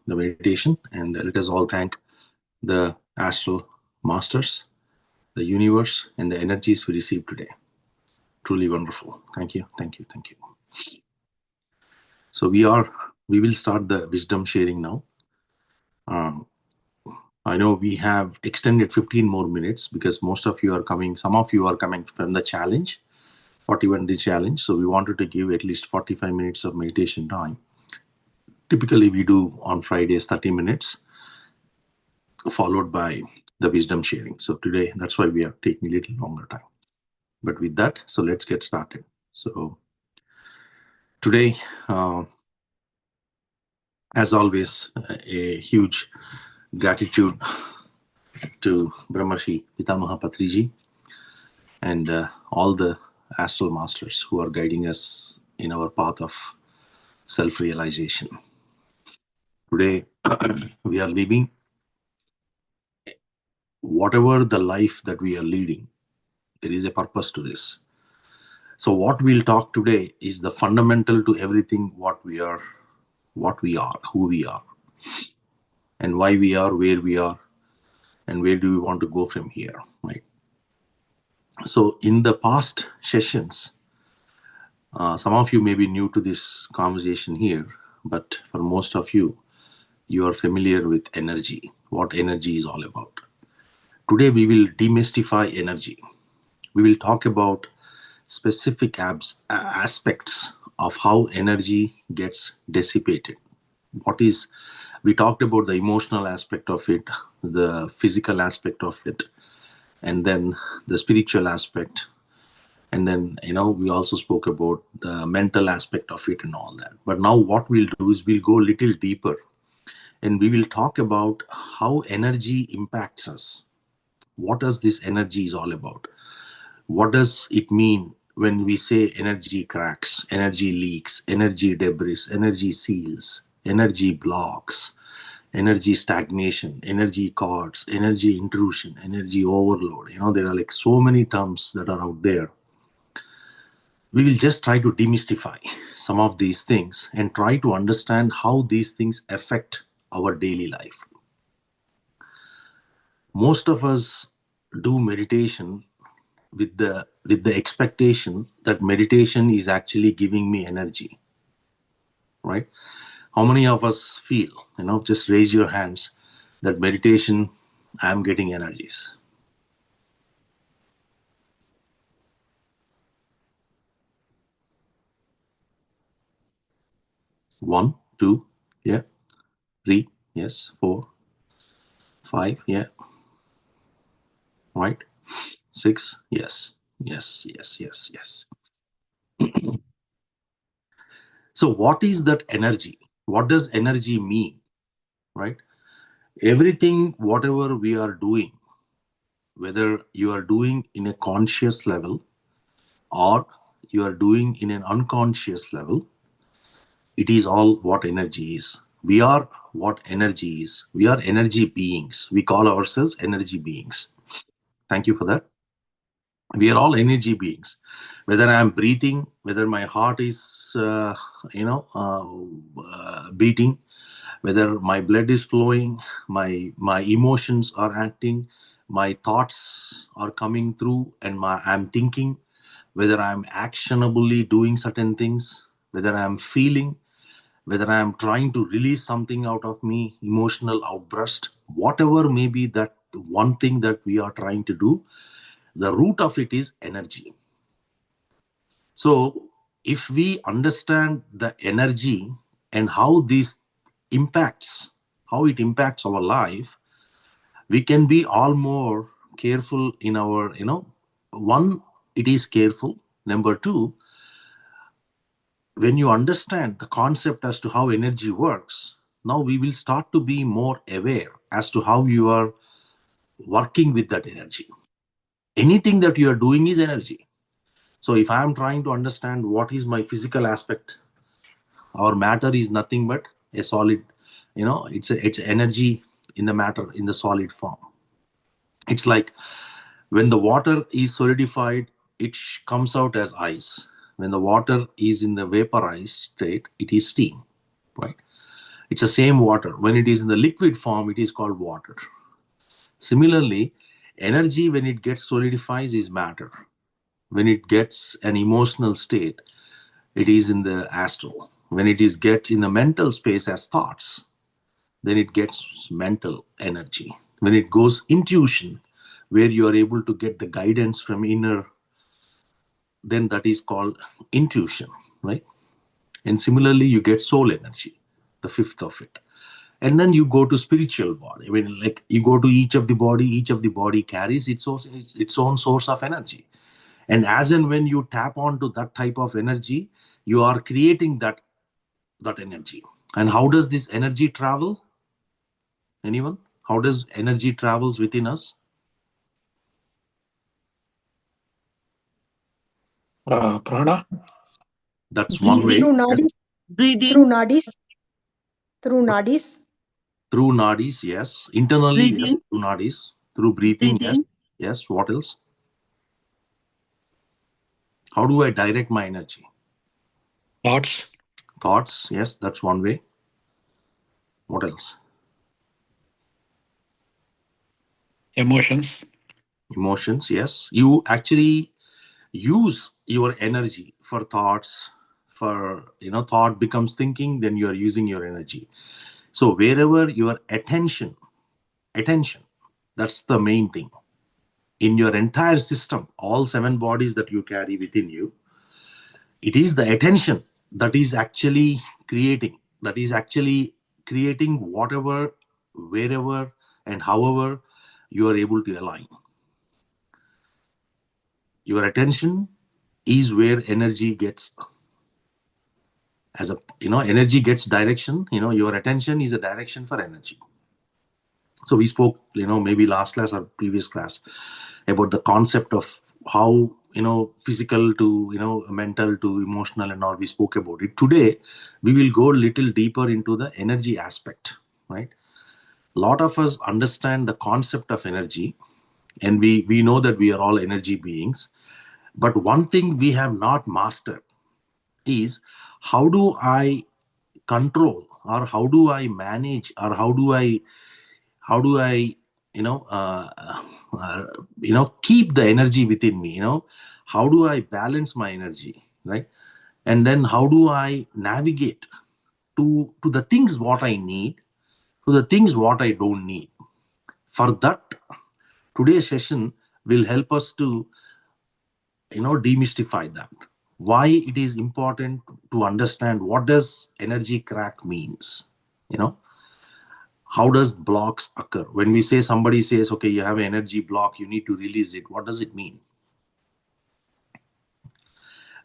the meditation, and let us all thank the astral masters, the universe, and the energies we received today. Truly wonderful. Thank you, thank you, thank you. So we will start the wisdom sharing now. I know we have extended 15 more minutes because most of you are coming, some of you are coming from the challenge, 41-day challenge. So we wanted to give at least 45 minutes of meditation time. Typically we do on Fridays 30 minutes, followed by the wisdom sharing. So today, that's why we are taking a little longer time. But with that, so let's get started. So today, as always, a huge gratitude to Brahmarshi Pitamaha Patriji and all the astral masters who are guiding us in our path of self-realization. Today, we are living whatever the life that we are leading. There is a purpose to this. So what we'll talk today is the fundamental to everything, what we are, who we are, and why we are, where we are, and where do we want to go from here, right? So in the past sessions, some of you may be new to this conversation here, but for most of you, you are familiar with energy, what energy is all about. Today we will demystify energy. We will talk about specific aspects of how energy gets dissipated. We talked about the emotional aspect of it, the physical aspect of it, and then the spiritual aspect. And then, we also spoke about the mental aspect of it and all that. But now what we'll do is we'll go a little deeper and we will talk about how energy impacts us. What does this energy is all about? What does it mean when we say energy cracks, energy leaks, energy debris, energy seals, energy blocks, energy stagnation, energy cords, energy intrusion, energy overload? There are like so many terms that are out there. We will just try to demystify some of these things and try to understand how these things affect our daily life. Most of us do meditation with the expectation that meditation is actually giving me energy, right? How many of us feel, just raise your hands, that meditation, I'm getting energies. One, two, yeah. 3, yes. 4, 5, yeah. Right. 6, yes. Yes. So what is that energy? What does energy mean, right? Everything, whatever we are doing, whether you are doing in a conscious level or you are doing in an unconscious level, it is all what energy is. We are what energy is. We are energy beings. We call ourselves energy beings. Thank you for that. We are all energy beings. Whether I am breathing, whether my heart is, beating, whether my blood is flowing, my emotions are acting, my thoughts are coming through, and I'm thinking, whether I'm actionably doing certain things, whether I'm feeling, whether I'm trying to release something out of me, emotional outburst, whatever may be that one thing that we are trying to do, the root of it is energy. So if we understand the energy and how this impacts, how it impacts our life, we can be all more careful in our, one, it is careful. Number two, when you understand the concept as to how energy works, now we will start to be more aware as to how you are working with that energy. Anything that you are doing is energy. So if I am trying to understand what is my physical aspect, our matter is nothing but a solid, it's energy in the matter, in the solid form. It's like when the water is solidified, it comes out as ice. When the water is in the vaporized state, it is steam, right? It's the same water. When it is in the liquid form, it is called water. Similarly, energy, when it gets solidifies, is matter. When it gets an emotional state, it is in the astral. When it is get in the mental space as thoughts, then it gets mental energy. When it goes intuition, where you are able to get the guidance from inner, then that is called intuition, right? And similarly, you get soul energy, the fifth of it. And then you go to spiritual body. I mean, like you go to each of the body carries its own source of energy. And as and when you tap onto that type of energy, you are creating that energy. And how does this energy travel? Anyone? How does energy travels within us? Prana? That's one way. Breathing. Through Yes. nadis. Breathing. Through nadis. Through nadis. Through nadis, yes. Internally, yes. Breathing. Through nadis. Through breathing, yes. Breathing. Yes. What else? How do I direct my energy? Thoughts? Thoughts, yes. That's one way. What else? Emotions? Emotions, yes. You actually use your energy for thoughts. For thought becomes thinking, then you are using your energy. So wherever your attention, that's the main thing. In your entire system, all seven bodies that you carry within you, it is the attention that is actually creating whatever, wherever, and however you are able to align. Your attention is where energy gets, as a energy gets direction. Your attention is a direction for energy. So we spoke, maybe last class or previous class, about the concept of how physical to mental to emotional and all. We spoke about it. Today we will go a little deeper into the energy aspect, right? A lot of us understand the concept of energy, and we know that we are all energy beings. But one thing we have not mastered is, how do I control, or how do I manage, or how do I keep the energy within me? How do I balance my energy, right? And then how do I navigate to the things what I need, to the things what I don't need? For that, today's session will help us to demystify that. Why it is important to understand what does energy crack means. you know how does blocks occur? When we say, somebody says, okay, you have an energy block, you need to release it, what does it mean?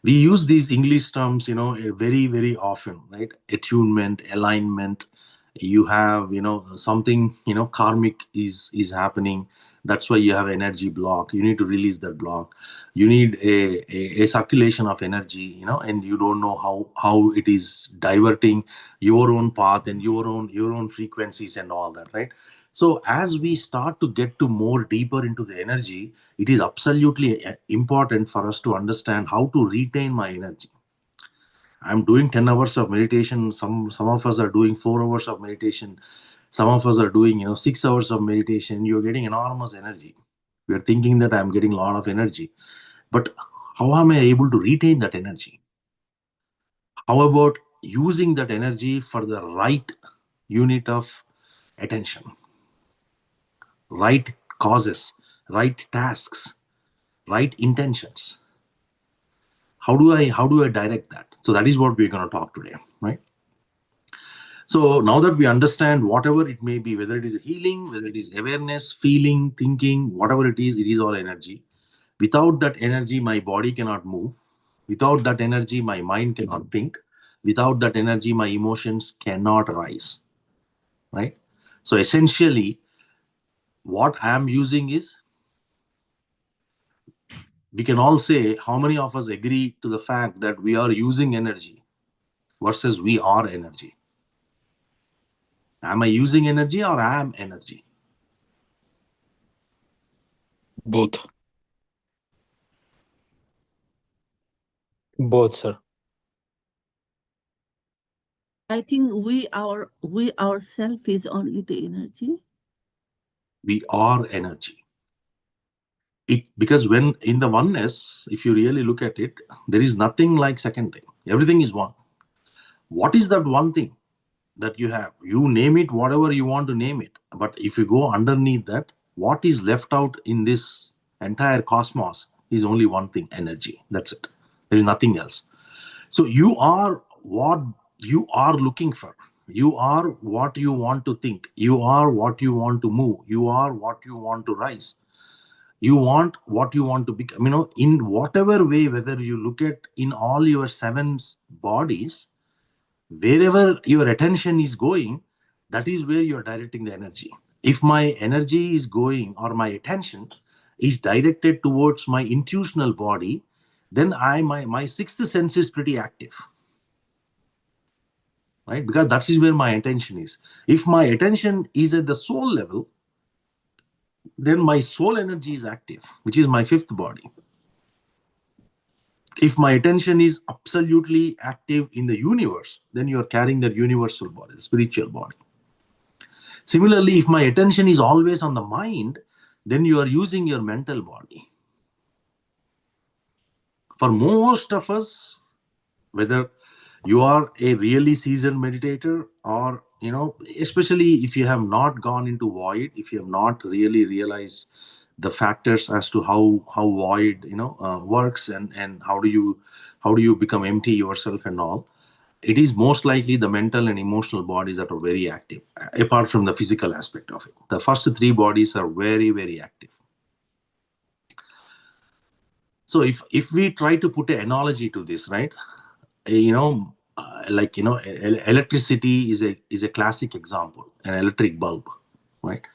We use these English terms very, very often, right? Attunement, alignment. You have something, karmic is happening. That's why you have energy block. You need to release that block. You need a circulation of energy, and you don't know how it is diverting your own path and your own frequencies and all that, right? So as we start to get to more deeper into the energy, it is absolutely important for us to understand how to retain my energy. I'm doing 10 hours of meditation. Some of us are doing 4 hours of meditation. Some of us are doing 6 hours of meditation. You're getting enormous energy. We're thinking that I'm getting a lot of energy. But how am I able to retain that energy? How about using that energy for the right unit of attention, right causes, right tasks, right intentions? How do I direct that? So that is what we're going to talk today, right? So now that we understand whatever it may be, whether it is healing, whether it is awareness, feeling, thinking, whatever it is all energy. Without that energy, my body cannot move. Without that energy, my mind cannot think. Without that energy, my emotions cannot rise, right? So essentially, what I'm using is, we can all say, how many of us agree to the fact that we are using energy versus we are energy? Am I using energy or I am energy? Both. Both, sir. I think we ourself is only the energy. We are energy. Because when in the oneness, if you really look at it, there is nothing like second thing. Everything is one. What is that one thing that you have? You name it whatever you want to name it. But if you go underneath that, what is left out in this entire cosmos is only one thing: energy. That's it. There is nothing else. So you are what you are looking for. You are what you want to think. You are what you want to move. You are what you want to rise. You want what you want to become. In whatever way, whether you look at in all your seven bodies, wherever your attention is going, that is where you're directing the energy. If my energy is going, or my attention is directed towards my intuitional body, then my sixth sense is pretty active, right? Because that is where my attention is. If my attention is at the soul level, then my soul energy is active, which is my fifth body. If my attention is absolutely active in the universe, then you are carrying that universal body, the spiritual body. Similarly, if my attention is always on the mind, then you are using your mental body. For most of us, whether you are a really seasoned meditator, or especially if you have not gone into void, if you have not really realized the factors as to how void works, and how do you become empty yourself and all, it is most likely the mental and emotional bodies that are very active, apart from the physical aspect of it. The first three bodies are very, very active. So if we try to put an analogy to this, right, electricity is a classic example. An electric bulb, right?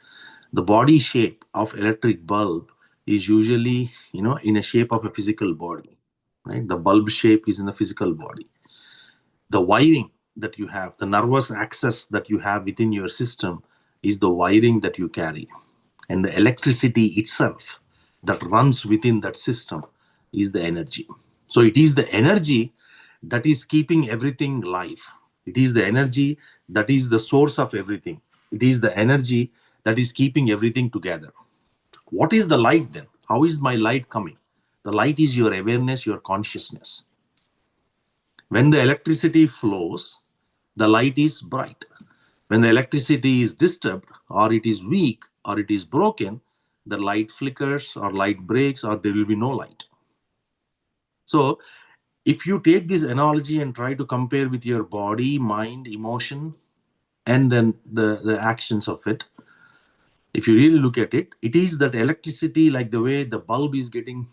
The body shape of electric bulb is usually in a shape of a physical body, right? The bulb shape is in the physical body. The wiring that you have, the nervous axis that you have within your system, is the wiring that you carry. And the electricity itself that runs within that system is the energy. So it is the energy that is keeping everything live. It is the energy that is the source of everything. It is the energy that is keeping everything together. What is the light then? How is my light coming? The light is your awareness, your consciousness. When the electricity flows, the light is bright. When the electricity is disturbed, or it is weak, or it is broken, the light flickers or light breaks, or there will be no light. So if you take this analogy and try to compare with your body, mind, emotion, and then the actions of it, if you really look at it, it is that electricity, like the way the bulb is getting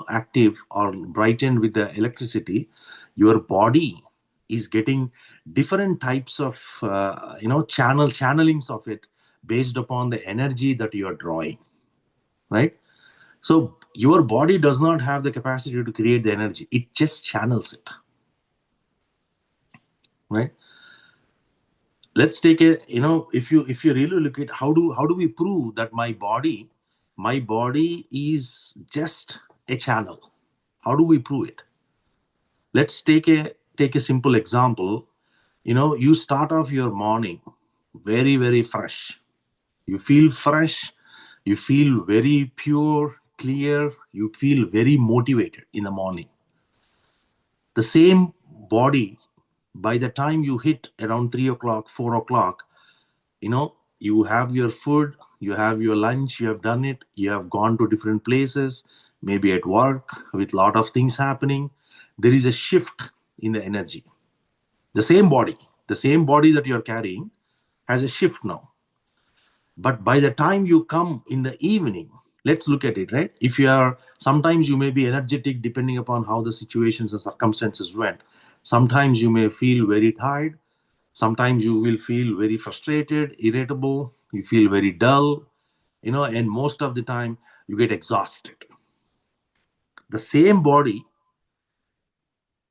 active or brightened with the electricity, your body is getting different types of channelings of it based upon the energy that you are drawing, right? So your body does not have the capacity to create the energy. It just channels it, right? Let's take if you really look at how do we prove that my body is just a channel. How do we prove it? Let's take a simple example. You start off your morning very, very fresh. You feel fresh. You feel very pure, clear. You feel very motivated in the morning. The same body, by the time you hit around 3 o'clock, 4 o'clock, you have your food, you have your lunch, you have done it, you have gone to different places, maybe at work with a lot of things happening. There is a shift in the energy. The same body that you're carrying has a shift now. But by the time you come in the evening, let's look at it, right? Sometimes you may be energetic depending upon how the situations and circumstances went. Sometimes you may feel very tired. Sometimes you will feel very frustrated, irritable. You feel very dull, and most of the time you get exhausted. The same body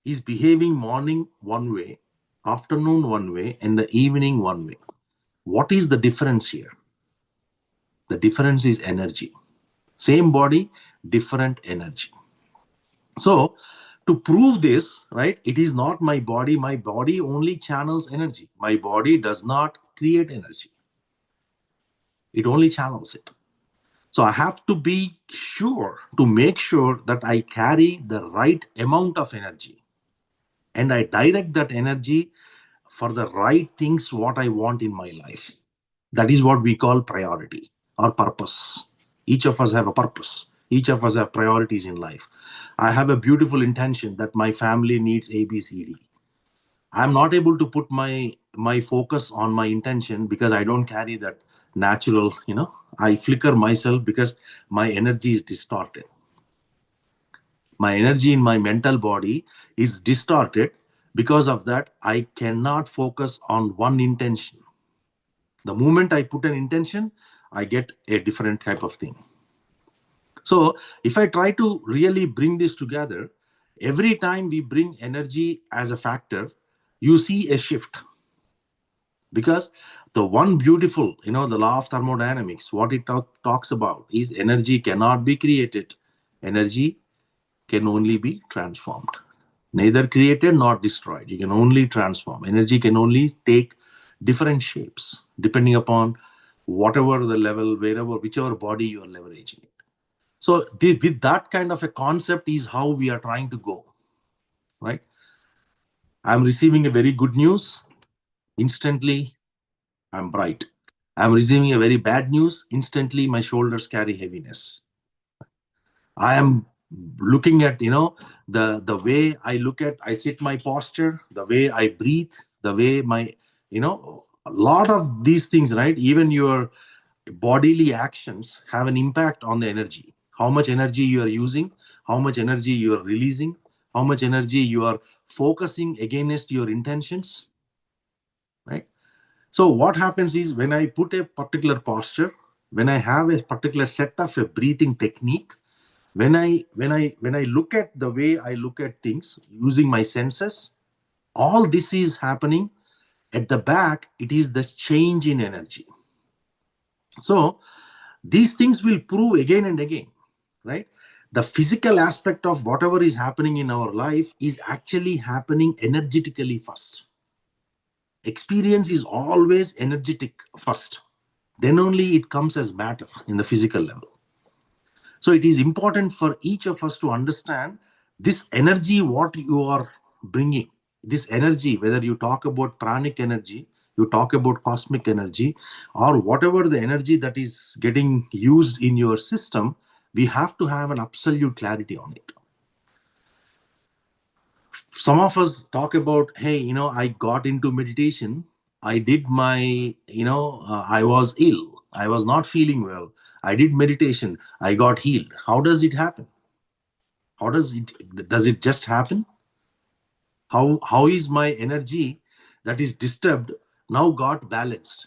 is behaving morning one way, afternoon one way, and the evening one way. What is the difference here? The difference is energy. Same body, different energy. So To prove this, right, it is not my body. My body only channels energy. My body does not create energy. It only channels it. So I have to be sure to make sure that I carry the right amount of energy and I direct that energy for the right things, what I want in my life. That is what we call priority or purpose. Each of us have a purpose. Each of us have priorities in life. I have a beautiful intention that my family needs A, B, C, D. I'm not able to put my focus on my intention because I don't carry that natural, I flicker myself because my energy is distorted. My energy in my mental body is distorted. Because of that, I cannot focus on one intention. The moment I put an intention, I get a different type of thing. So if I try to really bring this together, every time we bring energy as a factor, you see a shift. Because the one beautiful, the law of thermodynamics, what it talks about is energy cannot be created. Energy can only be transformed. Neither created nor destroyed. You can only transform. Energy can only take different shapes depending upon whatever the level, whichever body you are leveraging it. So with that kind of a concept is how we are trying to go, right? I'm receiving a very good news. Instantly, I'm bright. I'm receiving a very bad news. Instantly, my shoulders carry heaviness. I am looking at, the way I sit my posture, the way I breathe, the way a lot of these things, right? Even your bodily actions have an impact on the energy. How much energy you are using, how much energy you are releasing, how much energy you are focusing against your intentions, right? So what happens is when I put a particular posture, when I have a particular set of a breathing technique, when I look at the way I look at things using my senses, all this is happening at the back. It is the change in energy. So these things will prove again and again, right? The physical aspect of whatever is happening in our life is actually happening energetically first. Experience is always energetic first. Then only it comes as matter in the physical level. So it is important for each of us to understand this energy, what you are bringing, this energy, whether you talk about pranic energy, you talk about cosmic energy, or whatever the energy that is getting used in your system, we have to have an absolute clarity on it. Some of us talk about, hey, I got into meditation. I did I was ill. I was not feeling well. I did meditation. I got healed. How does it happen? Does it just happen? How is my energy that is disturbed now got balanced?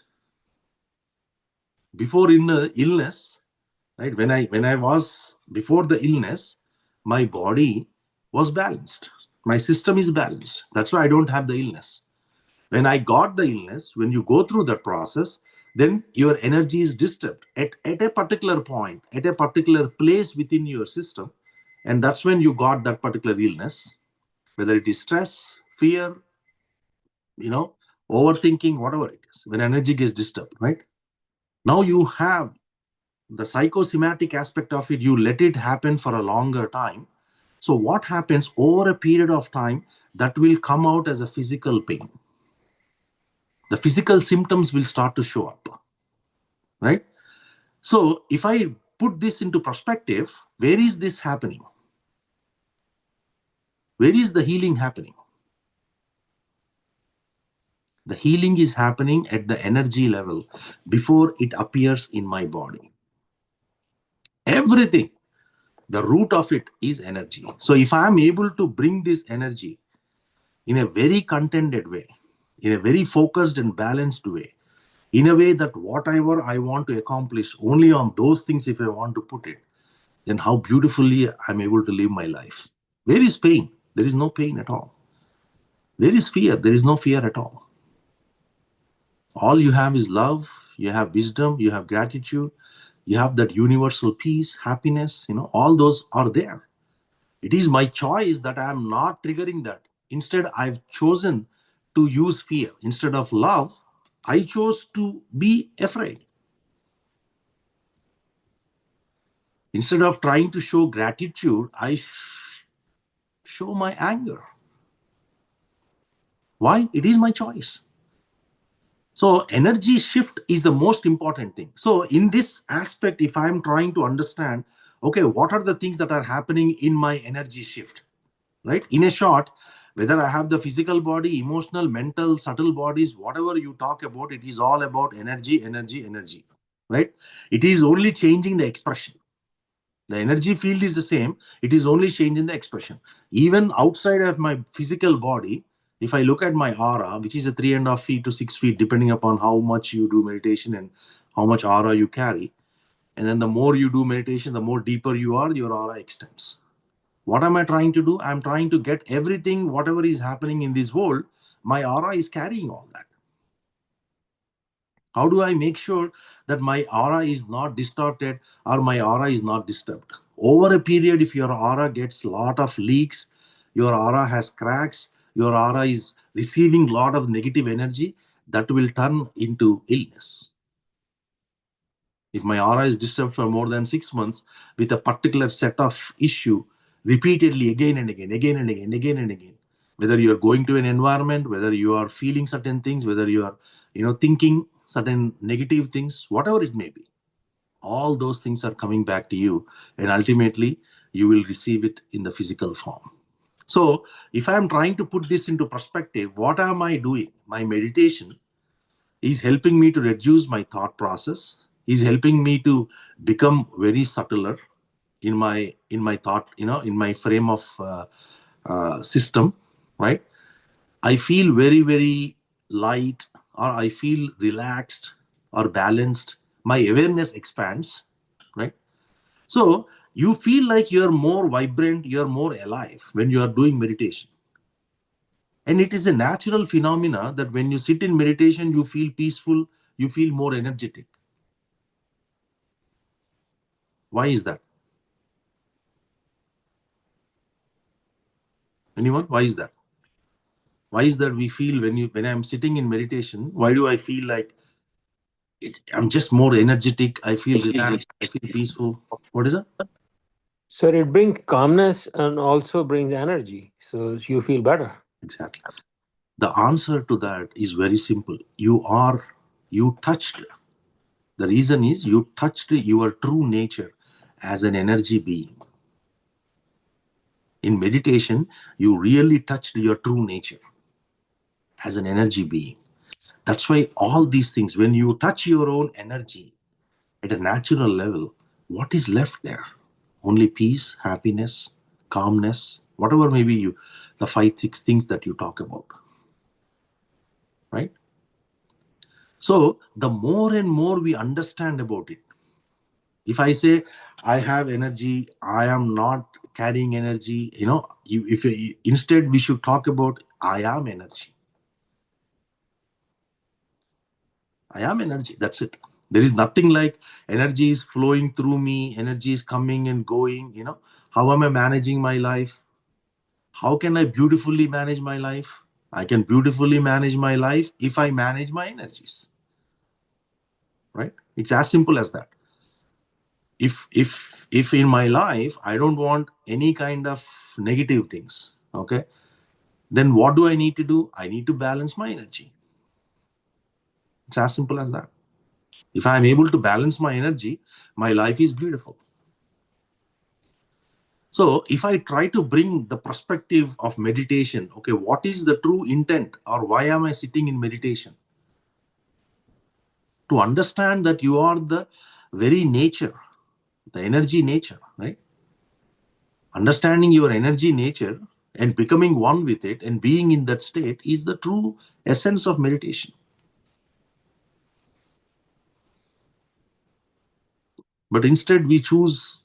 Before in the illness, right? When I was before the illness, my body was balanced. My system is balanced. That's why I don't have the illness. When I got the illness, when you go through that process, then your energy is disturbed at a particular point, at a particular place within your system. And that's when you got that particular illness, whether it is stress, fear, overthinking, whatever it is, when energy gets disturbed, right? Now you have the psychosomatic aspect of it, you let it happen for a longer time. So what happens over a period of time, that will come out as a physical pain. The physical symptoms will start to show up, right? So if I put this into perspective, where is this happening? Where is the healing happening? The healing is happening at the energy level before it appears in my body. Everything, the root of it is energy. So if I am able to bring this energy in a very contented way, in a very focused and balanced way, in a way that whatever I want to accomplish, only on those things if I want to put it, then how beautifully I'm able to live my life. Where is pain? There is no pain at all. Where is fear? There is no fear at all. All you have is love, you have wisdom, you have gratitude, you have that universal peace, happiness, all those are there. It is my choice that I am not triggering that. Instead, I've chosen to use fear. Instead of love, I chose to be afraid. Instead of trying to show gratitude, I show my anger. Why? It is my choice. So energy shift is the most important thing. So in this aspect, if I'm trying to understand, okay, what are the things that are happening in my energy shift, right? In a short, whether I have the physical body, emotional, mental, subtle bodies, whatever you talk about, it is all about energy, energy, energy, right? It is only changing the expression. The energy field is the same. It is only changing the expression. Even outside of my physical body, if I look at my aura, which is a 3.5 feet to 6 feet, depending upon how much you do meditation and how much aura you carry, and then the more you do meditation, the more deeper you are, your aura extends. What am I trying to do? I'm trying to get everything, whatever is happening in this world, my aura is carrying all that. How do I make sure that my aura is not distorted or my aura is not disturbed? Over a period, if your aura gets a lot of leaks, your aura has cracks, your aura is receiving a lot of negative energy, that will turn into illness. If my aura is disturbed for more than 6 months with a particular set of issue, repeatedly again and again, again and again, again and again, whether you are going to an environment, whether you are feeling certain things, whether you are, thinking certain negative things, whatever it may be, all those things are coming back to you, and ultimately you will receive it in the physical form. So if I am trying to put this into perspective, what am I doing? My meditation is helping me to reduce my thought process, is helping me to become very subtler in my thought, in my frame of system, right? I feel very, very light, or I feel relaxed or balanced. My awareness expands, right? So you feel like you're more vibrant, you're more alive when you are doing meditation. And it is a natural phenomena that when you sit in meditation, you feel peaceful, you feel more energetic. Why is that? Anyone? Why is that? Why is that we feel when I'm sitting in meditation, why do I feel like I'm just more energetic, I feel relaxed, I feel peaceful? What is it? So it brings calmness and also brings energy. So you feel better. Exactly. The answer to that is very simple. You touched. The reason is you touched your true nature as an energy being. In meditation, you really touched your true nature as an energy being. That's why all these things, when you touch your own energy at a natural level, what is left there? Only peace, happiness, calmness, whatever may be the 5-6 things that you talk about, right? So the more and more we understand about it, if I say I have energy, I am not carrying energy, instead we should talk about I am energy. I am energy. That's it. There is nothing like energy is flowing through me, energy is coming and going. How am I managing my life? How can I beautifully manage my life? I can beautifully manage my life if I manage my energies. Right? It's as simple as that. If in my life I don't want any kind of negative things, okay, then what do I need to do? I need to balance my energy. It's as simple as that. If I'm able to balance my energy, my life is beautiful. So if I try to bring the perspective of meditation, okay, what is the true intent, or why am I sitting in meditation? To understand that you are the very nature, the energy nature, right? Understanding your energy nature and becoming one with it and being in that state is the true essence of meditation. But instead, we choose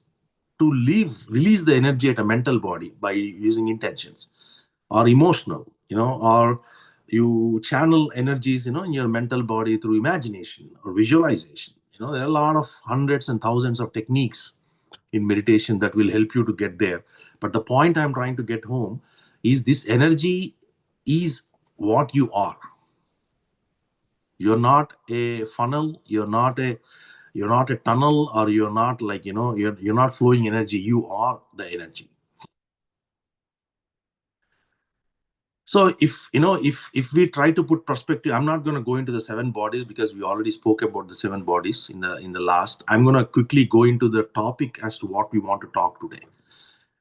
to release the energy at a mental body by using intentions, or emotional, or you channel energies, in your mental body through imagination or visualization. There are a lot of hundreds and thousands of techniques in meditation that will help you to get there. But the point I'm trying to get home is this energy is what you are. You're not a funnel, you're not a tunnel, or you're not like, you're not flowing energy. You are the energy. So if we try to put perspective, I'm not going to go into the 7 bodies because we already spoke about the 7 bodies in the last. I'm going to quickly go into the topic as to what we want to talk today.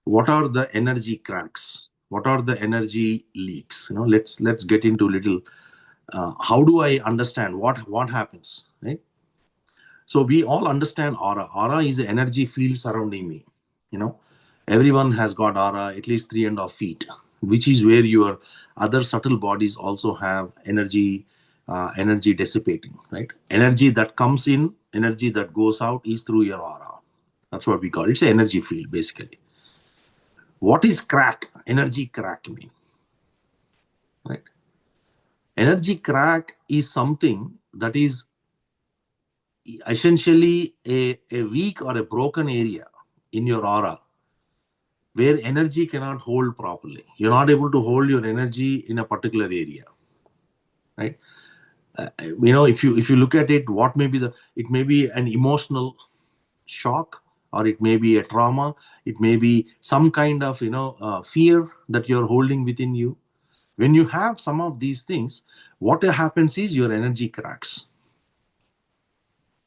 What are the energy cracks? What are the energy leaks? Let's get into little. How do I understand what happens, right? So we all understand aura. Aura is the energy field surrounding me. Everyone has got aura, at least 3.5 feet, which is where your other subtle bodies also have energy, energy dissipating, right? Energy that comes in, energy that goes out is through your aura. That's what we call it. It's an energy field, basically. What is crack? Energy crack mean, right? Energy crack is something that is essentially a weak or a broken area in your aura where energy cannot hold properly. You're not able to hold your energy in a particular area, right? If you look at it, it may be an emotional shock, or it may be a trauma, it may be some kind of fear that you're holding within you. When you have some of these things, what happens is your energy cracks.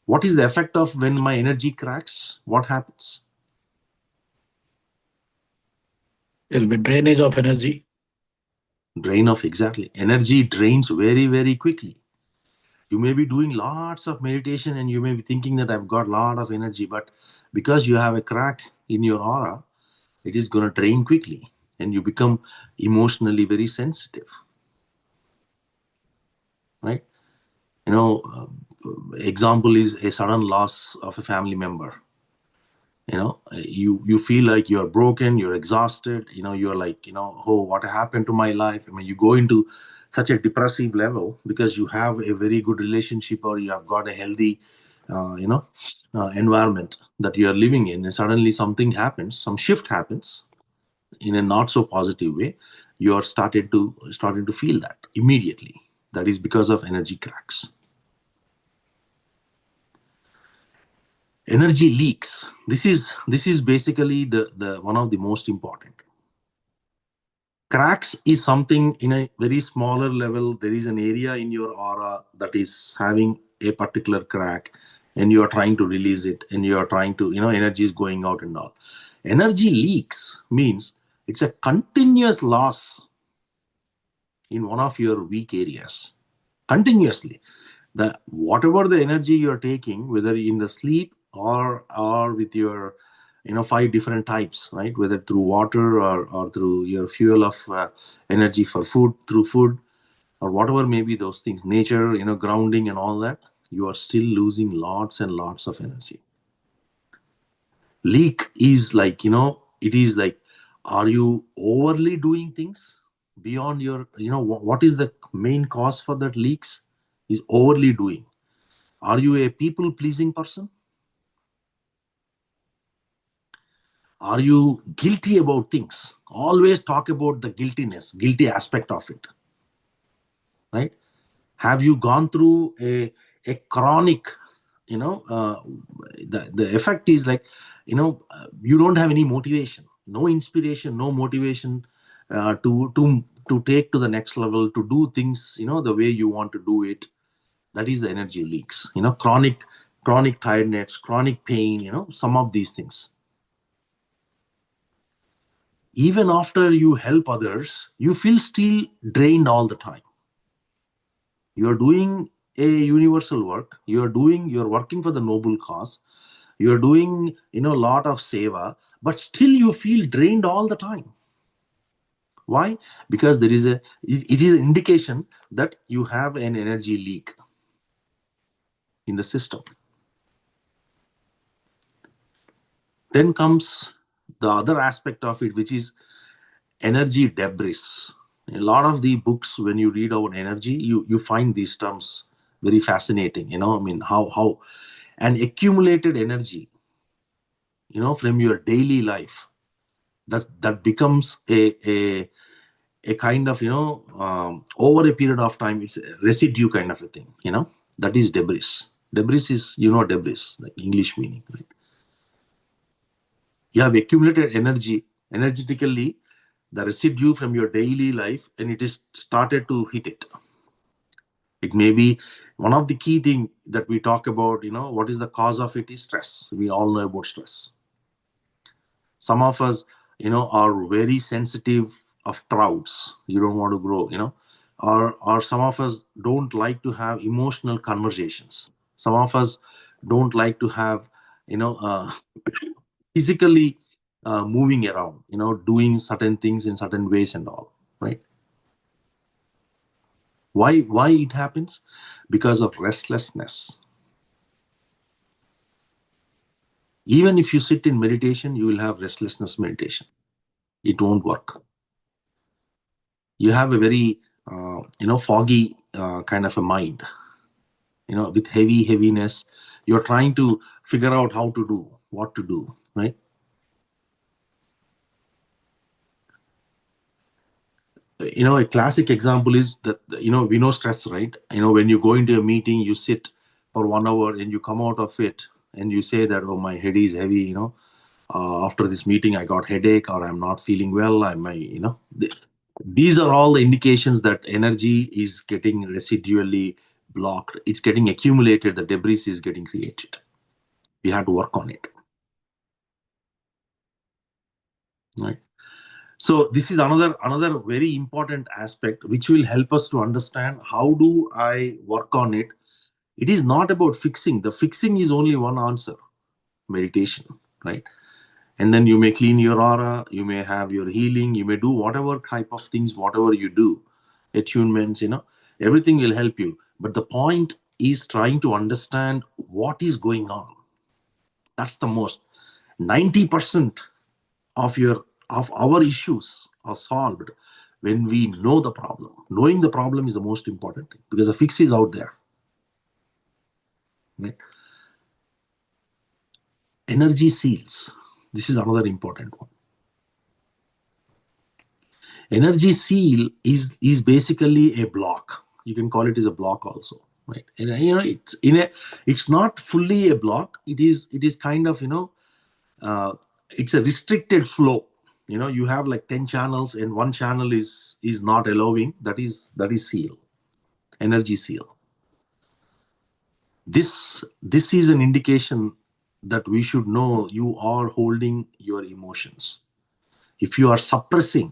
What is the effect of when my energy cracks? What happens? There'll be drainage of energy. Exactly. Energy drains very, very quickly. You may be doing lots of meditation and you may be thinking that I've got a lot of energy, but because you have a crack in your aura, it is going to drain quickly and you become emotionally very sensitive, right? Example is a sudden loss of a family member. You feel like you're broken, you're exhausted, you're like, oh, what happened to my life? I mean, you go into such a depressive level because you have a very good relationship, or you have got a healthy environment that you are living in, and suddenly something happens, some shift happens in a not so positive way. You are starting to feel that immediately. That is because of energy cracks. Energy leaks. This is basically the one of the most important. Cracks is something in a very smaller level. There is an area in your aura that is having a particular crack, and you are trying to release it, and you are trying to, energy is going out and all. Energy leaks means it's a continuous loss in one of your weak areas. Continuously. Whatever the energy you're taking, whether in the sleep or with your 5 different types, right? Whether through water or through your fuel of energy for food, through food, or whatever may be those things, nature, grounding and all that, you are still losing lots and lots of energy. Leak is like, it is like, are you overly doing things beyond your, what is the main cause for that leaks? Is overly doing. Are you a people-pleasing person? Are you guilty about things? Always talk about the guilty aspect of it, right? Have you gone through a chronic, the effect is like, you don't have any motivation, no inspiration, no motivation to take to the next level, to do things, the way you want to do it. That is the energy leaks, chronic tiredness, chronic pain, some of these things. Even after you help others, you feel still drained all the time. You're doing a universal work. You're working for the noble cause. You're doing, a lot of seva, but still you feel drained all the time. Why? Because it is an indication that you have an energy leak in the system. Then comes the other aspect of it, which is energy debris. A lot of the books, when you read about energy, you find these terms very fascinating. I mean, how an accumulated energy from your daily life, that becomes a kind of, over a period of time, it's a residue kind of a thing, that is debris. Debris is, debris, like English meaning, right? You have accumulated energetically, the residue from your daily life, and it is started to hit it. It may be one of the key thing that we talk about, what is the cause of it is stress. We all know about stress. Some of us, are very sensitive of droughts. You don't want to grow, or some of us don't like to have emotional conversations. Some of us don't like to have, physically moving around, doing certain things in certain ways and all, right? Why it happens? Because of restlessness. Even if you sit in meditation, you will have restlessness meditation. It won't work. You have a very foggy kind of a mind, with heaviness. You're trying to figure out what to do, right? A classic example is that, we know stress, right? When you go into a meeting, you sit for 1 hour and you come out of it and you say that, oh, my head is heavy, after this meeting I got headache, or I'm not feeling well. These are all the indications that energy is getting residually blocked. It's getting accumulated. The debris is getting created. We have to work on it, right? So this is another very important aspect which will help us to understand how do I work on it. It is not about fixing. The fixing is only one answer, meditation, right? And then you may clean your aura, you may have your healing, you may do whatever type of things, whatever you do, attunements, everything will help you. But the point is trying to understand what is going on. That's the most. 90% of our issues are solved when we know the problem. Knowing the problem is the most important thing, because the fix is out there, right? Energy seals. This is another important one. Energy seal is basically a block. You can call it as a block also, right? And it's not fully a block. It is kind of, it's a restricted flow. You have like 10 channels and one channel is not allowing. That is seal, energy seal. This is an indication that we should know you are holding your emotions. If you are suppressing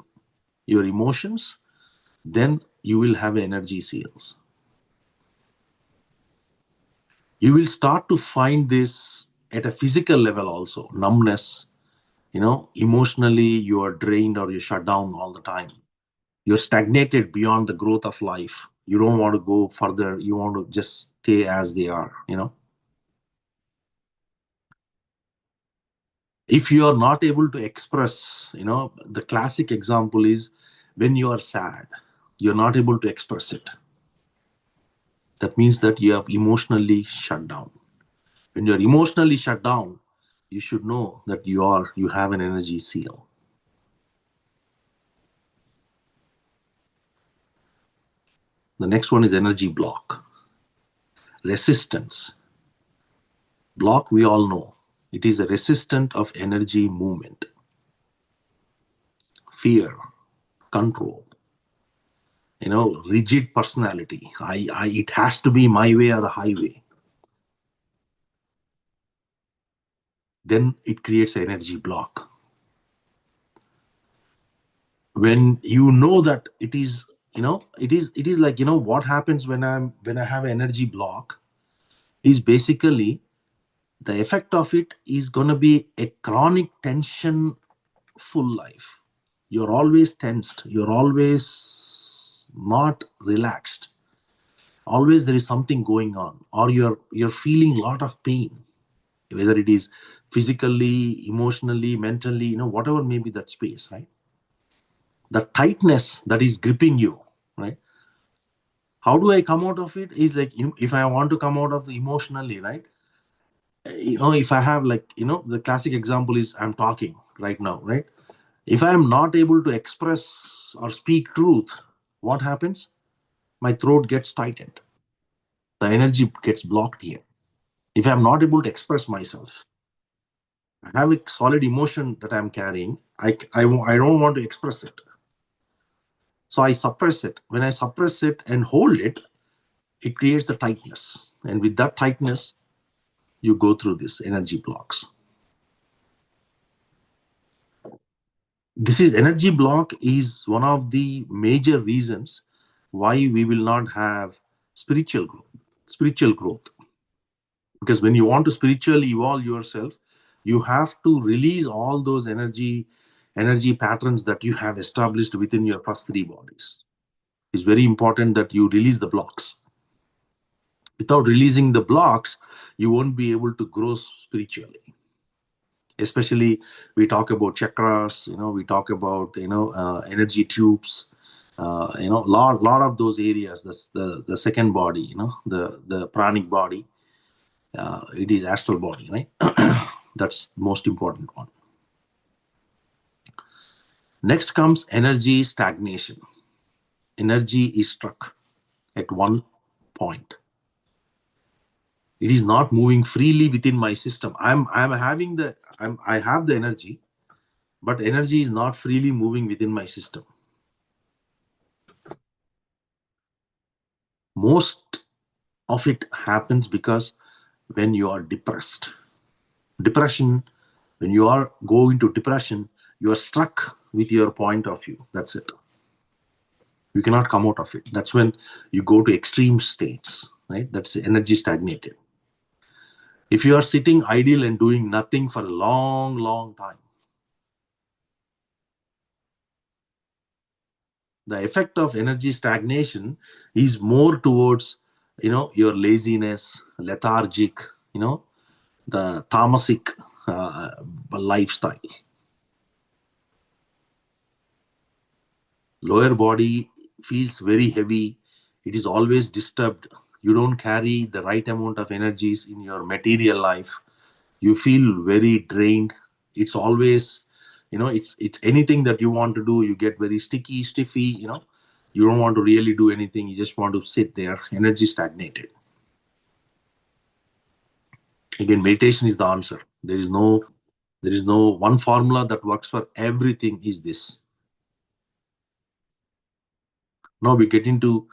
your emotions, then you will have energy seals. You will start to find this at a physical level also. Numbness, emotionally you are drained or you shut down all the time. You're stagnated beyond the growth of life. You don't want to go further. You want to just stay as they are, If you are not able to express, the classic example is when you are sad, you're not able to express it. That means that you have emotionally shut down. When you're emotionally shut down, you should know that you have an energy seal. The next one is energy block. Resistance. Block, we all know. It is a resistant of energy movement. Fear, control, rigid personality. It has to be my way or the highway. Then it creates an energy block. When you know that it is like, what happens when I have an energy block is basically the effect of it is going to be a chronic tension full life. You're always tensed. You're always not relaxed. Always there is something going on, or you're feeling a lot of pain, whether it is physically, emotionally, mentally, whatever may be that space, right? The tightness that is gripping you, right? How do I come out of it? Is like, if I want to come out of emotionally, right? if I have, like, the classic example is I'm talking right now, right? If I am not able to express or speak truth, what happens? My throat gets tightened. The energy gets blocked here. If I'm not able to express myself, I have a solid emotion that I'm carrying. I don't want to express it. So I suppress it. When I suppress it and hold it, it creates a tightness. And with that tightness, you go through this energy blocks. This is energy block is one of the major reasons why we will not have spiritual growth. Because when you want to spiritually evolve yourself, you have to release all those energy patterns that you have established within your first three bodies. It's very important that you release the blocks. Without releasing the blocks, you won't be able to grow spiritually. Especially, we talk about chakras, we talk about, energy tubes, lot of those areas. The second body, the pranic body, it is astral body, right? That's the most important one. Next comes energy stagnation. Energy is stuck at one point. It is not moving freely within my system. I have the energy, but energy is not freely moving within my system. Most of it happens because when you are depressed. When you are going to depression, you are stuck with your point of view. That's it. You cannot come out of it. That's when you go to extreme states, right? That's energy stagnated. If you are sitting idle and doing nothing for a long, long time, the effect of energy stagnation is more towards, your laziness, lethargic, the tamasic lifestyle. Lower body feels very heavy. It is always disturbed. You don't carry the right amount of energies in your material life. You feel very drained. It's always, it's anything that you want to do, you get very stiffy, you don't want to really do anything. You just want to sit there. Energy stagnated. Again, meditation is the answer. There is no one formula that works for everything. Is this. Now we get into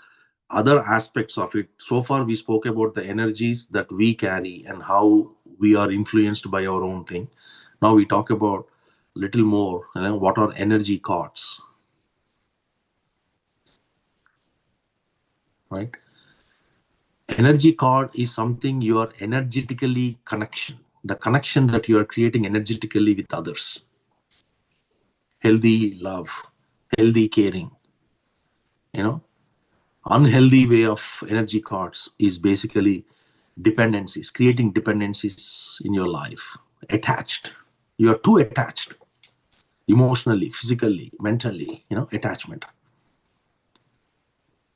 other aspects of it. So far we spoke about the energies that we carry and how we are influenced by our own thing. Now we talk about little more, what are energy cords, right? Energy cord is something you are energetically the connection that you are creating energetically with others. Healthy love, healthy caring, unhealthy way of energy cords is basically dependencies, creating dependencies in your life. Attached. You are too attached. Emotionally, physically, mentally, attachment.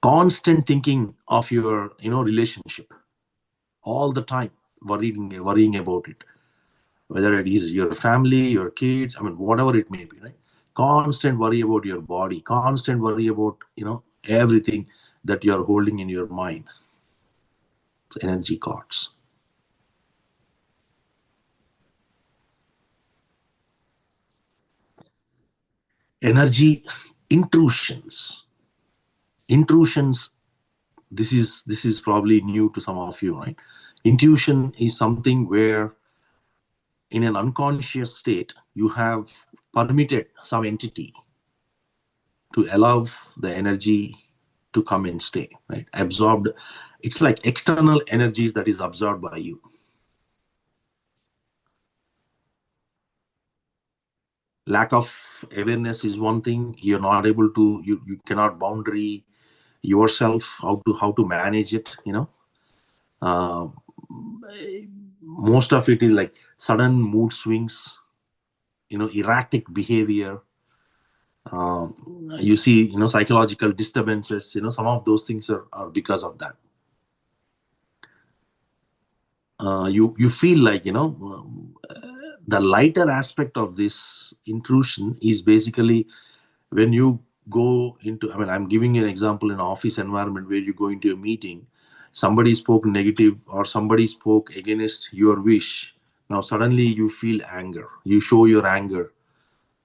Constant thinking of your, relationship. All the time, worrying about it. Whether it is your family, your kids, whatever it may be, right? Constant worry about your body, constant worry about, everything that you're holding in your mind. It's energy cords. Energy intrusions. This is probably new to some of you, right? Intuition is something where in an unconscious state you have permitted some entity to allow the energy to come and stay, right? Absorbed. It's like external energies that is absorbed by you. Lack of awareness is one thing. You're not able to, you cannot boundary yourself, how to manage it, most of it is like sudden mood swings, erratic behavior. You see, psychological disturbances, some of those things are because of that. you feel like, the lighter aspect of this intrusion is basically when you go into, I mean, I'm giving you an example in an office environment where you go into a meeting, somebody spoke negative or somebody spoke against your wish. Now suddenly you feel anger. You show your anger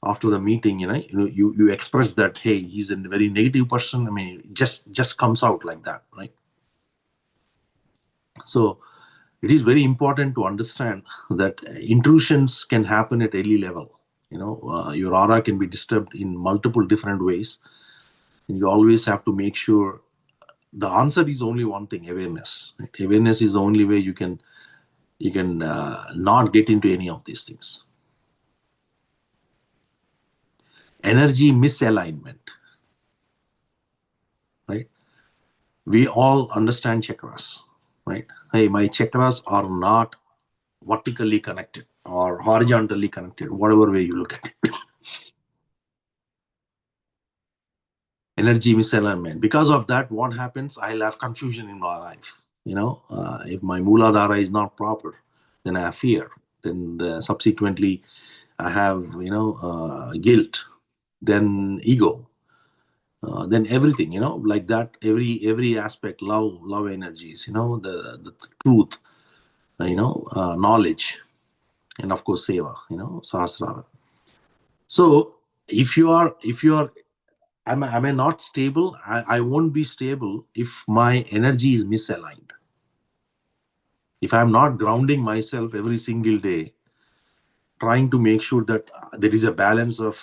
after the meeting. You express that, hey, he's a very negative person. I mean, it just comes out like that, right? So it is very important to understand that intrusions can happen at any level. Your aura can be disturbed in multiple different ways, and you always have to make sure the answer is only one thing: awareness. Right? Awareness is the only way you can not get into any of these things. Energy misalignment, right? We all understand chakras, right? Hey, my chakras are not vertically connected or horizontally connected, whatever way you look at it. Energy misalignment. Because of that, what happens? I'll have confusion in my life. If my Mooladhara is not proper, then I have fear. Then subsequently, I have guilt. Then ego. Then everything. Like that. Every aspect. Love energies. The truth. Knowledge, and of course seva. Sahasrara. So if you are am I not stable? I won't be stable if my energy is misaligned. If I'm not grounding myself every single day, trying to make sure that there is a balance of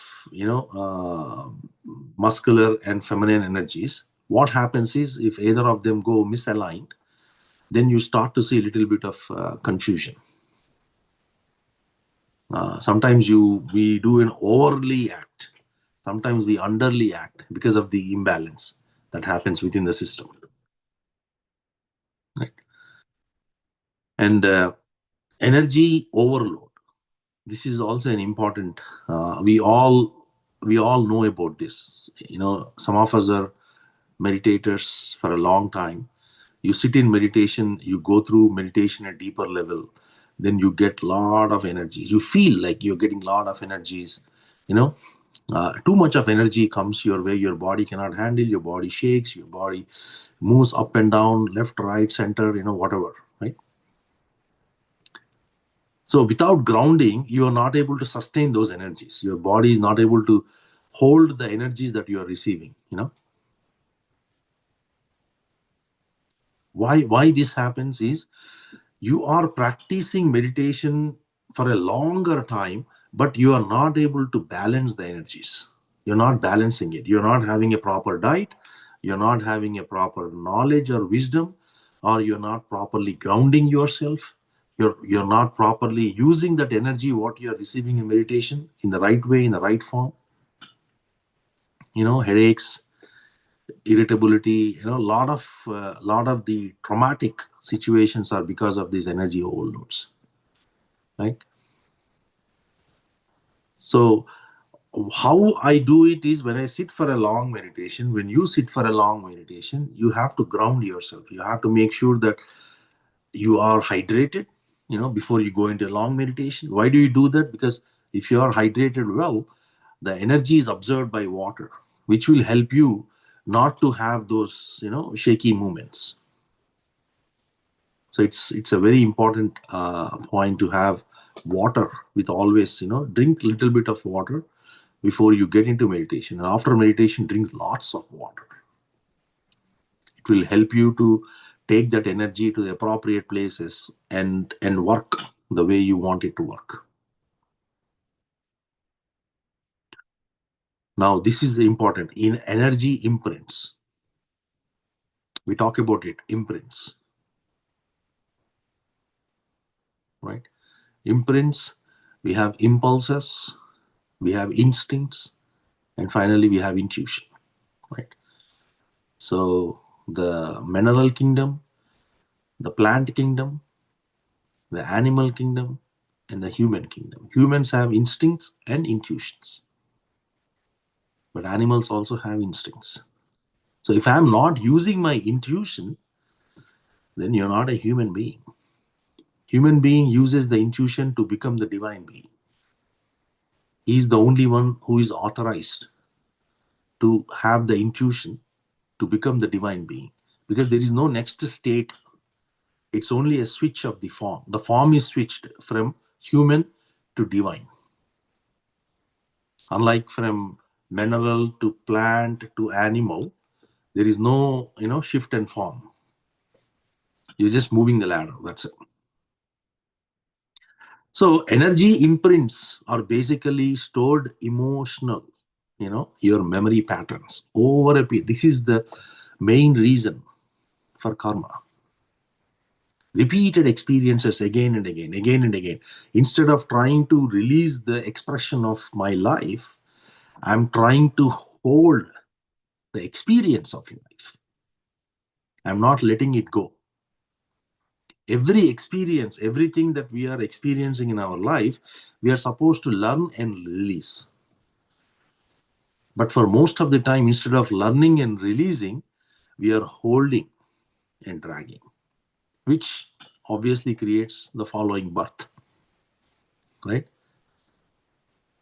muscular and feminine energies, what happens is if either of them go misaligned, then you start to see a little bit of confusion. Sometimes we do an overly act. Sometimes we underly act because of the imbalance that happens within the system. Right? And energy overload. This is also an important. We all know about this. Some of us are meditators for a long time. You sit in meditation, you go through meditation at deeper level, then you get lot of energy. You feel like you're getting lot of energies. Too much of energy comes your way. Your body cannot handle. Your body shakes. Your body moves up and down, left, right, center. Whatever. Right. So without grounding, you are not able to sustain those energies. Your body is not able to hold the energies that you are receiving. Why this happens is you are practicing meditation for a longer time, but you are not able to balance the energies. You're not balancing it. You're not having a proper diet. You're not having a proper knowledge or wisdom, or you're not properly grounding yourself. You're not properly using that energy, what you're receiving in meditation, in the right way, in the right form. Headaches, irritability, a lot of the traumatic situations are because of these energy overloads, right? So how I do it is when I sit for a long meditation, when you sit for a long meditation, you have to ground yourself. You have to make sure that you are hydrated, before you go into a long meditation. Why do you do that? Because if you are hydrated well, the energy is absorbed by water, which will help you not to have those, shaky movements. So it's a very important point to have water with always, drink a little bit of water before you get into meditation. And after meditation, drink lots of water. It will help you to take that energy to the appropriate places and work the way you want it to work. Now, this is important. In energy imprints, we talk about it, imprints. Right? Imprints, we have impulses, we have instincts, and finally we have intuition. Right? So the mineral kingdom, the plant kingdom, the animal kingdom, and the human kingdom. Humans have instincts and intuitions, but animals also have instincts. So if I'm not using my intuition, then you're not a human being. Human being uses the intuition to become the divine being. He is the only one who is authorized to have the intuition to become the divine being, because there is no next state. It's only a switch of the form. The form is switched from human to divine. Unlike from mineral to plant to animal, there is no shift in form. You're just moving the ladder. That's it. So energy imprints are basically stored emotional, your memory patterns over a period. This is the main reason for karma. Repeated experiences again and again, again and again. Instead of trying to release the expression of my life, I'm trying to hold the experience of life. I'm not letting it go. Every experience, everything that we are experiencing in our life, we are supposed to learn and release. But for most of the time, instead of learning and releasing, we are holding and dragging, which obviously creates the following birth, right?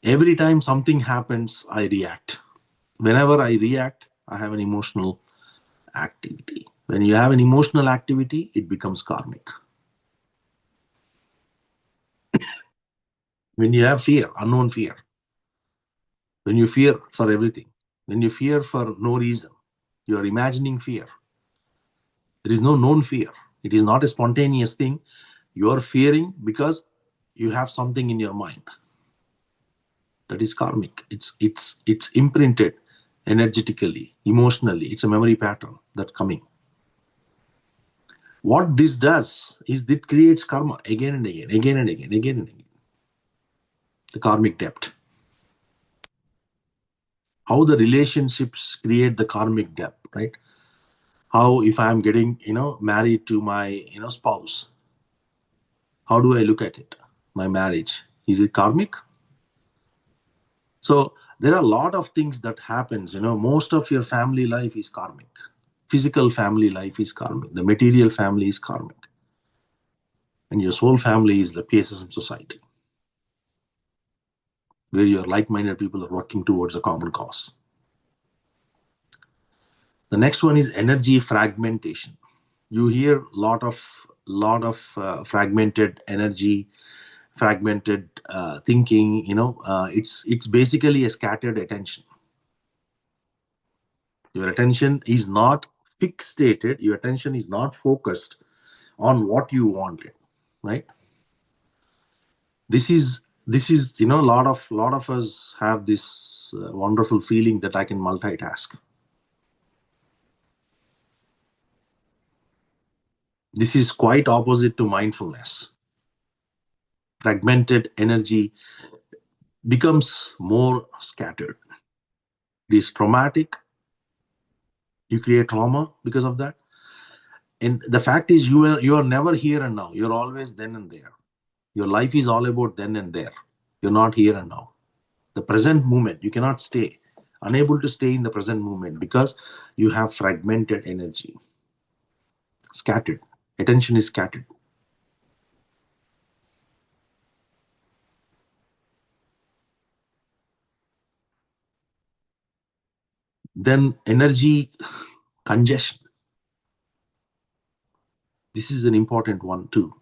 Every time something happens, I react. Whenever I react, I have an emotional activity. When you have an emotional activity, it becomes karmic. When you have fear, unknown fear, when you fear for everything, when you fear for no reason, you are imagining fear. There is no known fear. It is not a spontaneous thing. You are fearing because you have something in your mind. That is karmic. It's imprinted energetically, emotionally. It's a memory pattern that's coming. What this does is it creates karma again and again, again and again, again and again. The karmic debt. How the relationships create the karmic debt, right? How if I'm getting, married to my, spouse, how do I look at it? My marriage, is it karmic? So there are a lot of things that happens, most of your family life is karmic. Physical family life is karmic. The material family is karmic. And your soul family is the PSSM society, where your like-minded people are working towards a common cause. The next one is energy fragmentation. You hear a lot of fragmented energy, fragmented thinking. It's basically a scattered attention. Your attention is not fixated. Your attention is not focused on what you wanted, right? This is a lot of us have this wonderful feeling that I can multitask. This is quite opposite to mindfulness. Fragmented energy becomes more scattered. It is traumatic. You create trauma because of that. And the fact is you are never here and now. You're always then and there. Your life is all about then and there. You're not here and now. The present moment, you cannot stay. Unable to stay in the present moment because you have fragmented energy. Scattered. Attention is scattered. Then energy congestion. This is an important one too.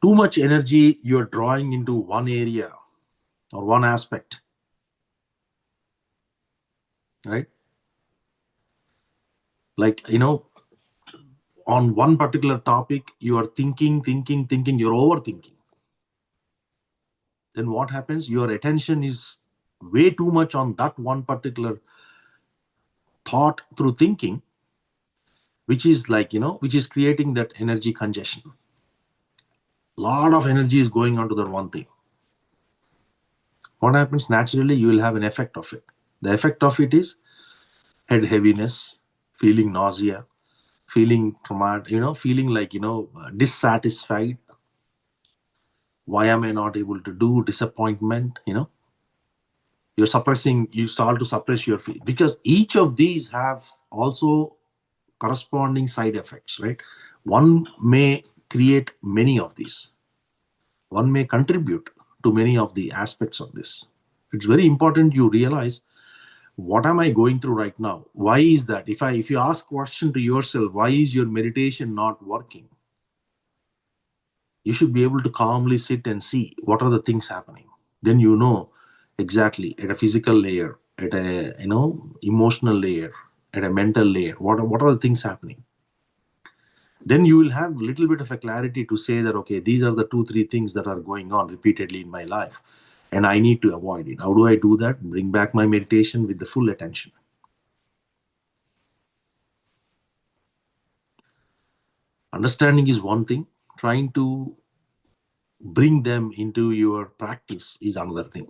Too much energy you're drawing into one area or one aspect, right? Like, on one particular topic, you are thinking, you're overthinking. Then what happens? Your attention is way too much on that one particular thought through thinking, which is which is creating that energy congestion. A lot of energy is going on to that one thing. What happens? Naturally, you will have an effect of it. The effect of it is head heaviness, feeling nausea, feeling traumatic, feeling like, dissatisfied. Why am I not able to do? Disappointment, you start to suppress your feelings, because each of these have also corresponding side effects, right? One may create many of these. One may contribute to many of the aspects of this. It's very important you realize, what am I going through right now? Why is that? If you ask question to yourself, why is your meditation not working? You should be able to calmly sit and see what are the things happening. Then you know exactly at a physical layer, at a emotional layer, at a mental layer, what are the things happening. Then you will have a little bit of a clarity to say that, okay, these are the 2-3 things that are going on repeatedly in my life, and I need to avoid it. How do I do that? Bring back my meditation with the full attention. Understanding is one thing. Trying to bring them into your practice is another thing.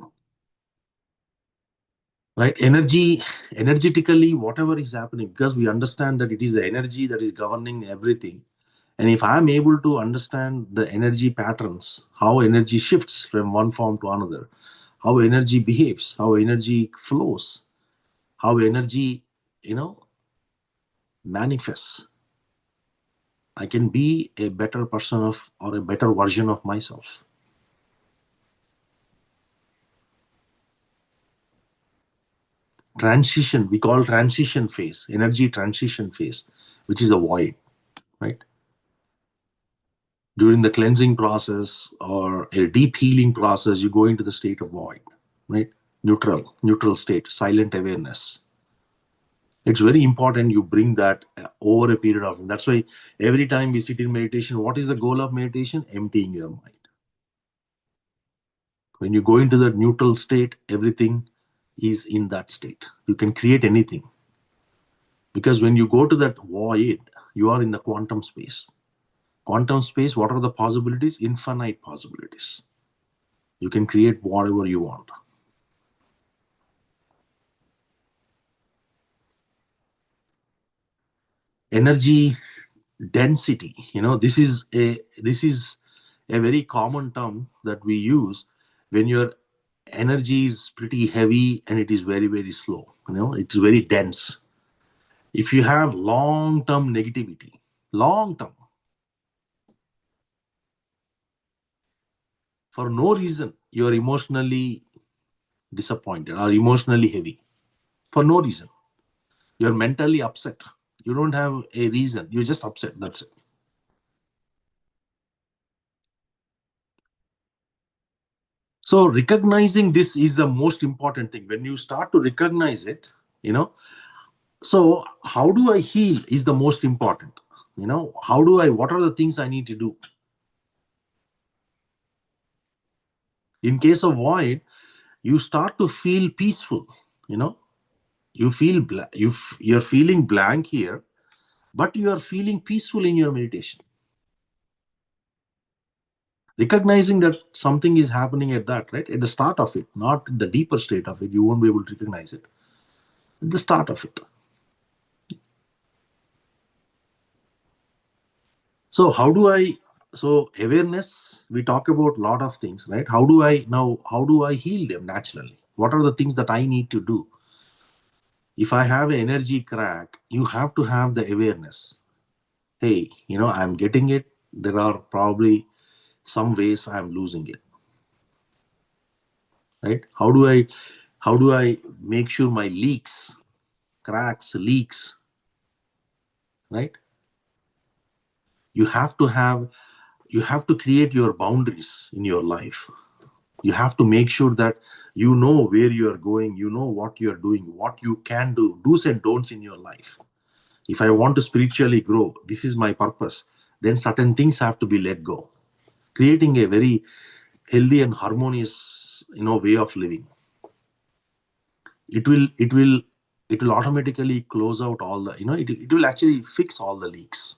Right? Energetically, whatever is happening, because we understand that it is the energy that is governing everything. And if I am able to understand the energy patterns, how energy shifts from one form to another, how energy behaves, how energy flows, how energy, manifests, I can be a better person or a better version of myself. Transition, we call transition phase, energy transition phase, which is a void, right? During the cleansing process or a deep healing process, you go into the state of void, right? Neutral state, silent awareness. It's very important you bring that over a period of time. That's why every time we sit in meditation, what is the goal of meditation? Emptying your mind. When you go into that neutral state, everything is in that state. You can create anything. Because when you go to that void, you are in the quantum space. Quantum space, what are the possibilities? Infinite possibilities. You can create whatever you want. Energy density, this is a very common term that we use when your energy is pretty heavy and it is very, very slow. It's very dense. If you have long-term negativity, for no reason, you are emotionally disappointed or emotionally heavy. For no reason. You're mentally upset. You don't have a reason. You're just upset. That's it. So recognizing this is the most important thing. When you start to recognize it, so how do I heal is the most important. What are the things I need to do? In case of void, you start to feel peaceful. You feel you're feeling blank here, but you are feeling peaceful in your meditation. Recognizing that something is happening at that, right? At the start of it, not the deeper state of it. You won't be able to recognize it. At the start of it. So awareness, we talk about a lot of things, right? How do I heal them naturally? What are the things that I need to do? If I have an energy crack, you have to have the awareness. Hey, I'm getting it. There are probably some ways I'm losing it. Right? How do I make sure my cracks, leaks, right? You have to create your boundaries in your life. You have to make sure that you know where you are going, you know what you are doing, what you can do, do's and don'ts in your life. If I want to spiritually grow, this is my purpose, then certain things have to be let go. Creating a very healthy and harmonious, way of living. It will automatically close out all the, it will actually fix all the leaks.